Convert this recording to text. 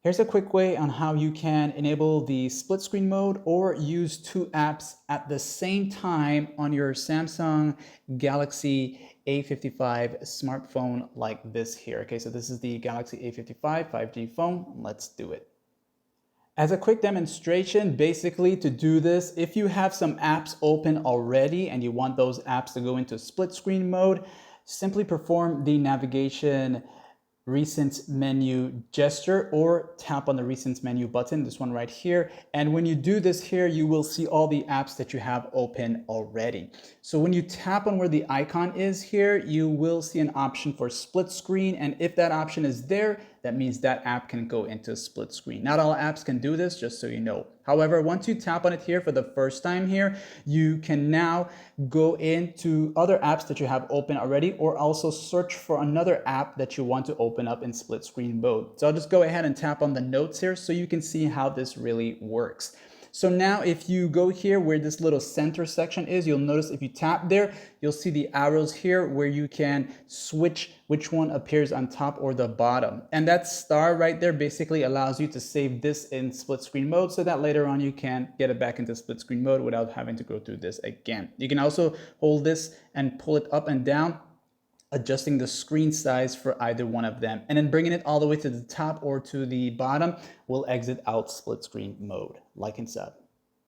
Here's a quick way on how you can enable the split screen mode or use two apps at the same time on your Samsung Galaxy A55 smartphone like this here. Okay, so this is the Galaxy A55 5G phone. Let's do it. As a quick demonstration, basically to do this, if you have some apps open already and you want those apps to go into split screen mode, simply perform the navigation recent menu gesture or tap on the recent menu button, this one right here. And when you do this here, you will see all the apps that you have open already. So when you tap on where the icon is here, you will see an option for split screen. And if that option is there, that means that app can go into split screen. Not all apps can do this, just so you know. However, once you tap on it here for the first time here, you can now go into other apps that you have open already, or also search for another app that you want to open up in split screen mode. So I'll just go ahead and tap on the notes here so you can see how this really works. So now if you go here where this little center section is, you'll notice if you tap there, you'll see the arrows here where you can switch which one appears on top or the bottom. And that star right there basically allows you to save this in split screen mode so that later on you can get it back into split screen mode without having to go through this again. You can also hold this and pull it up and down, adjusting the screen size for either one of them. And then bringing it all the way to the top or to the bottom will exit out split screen mode, like and sub.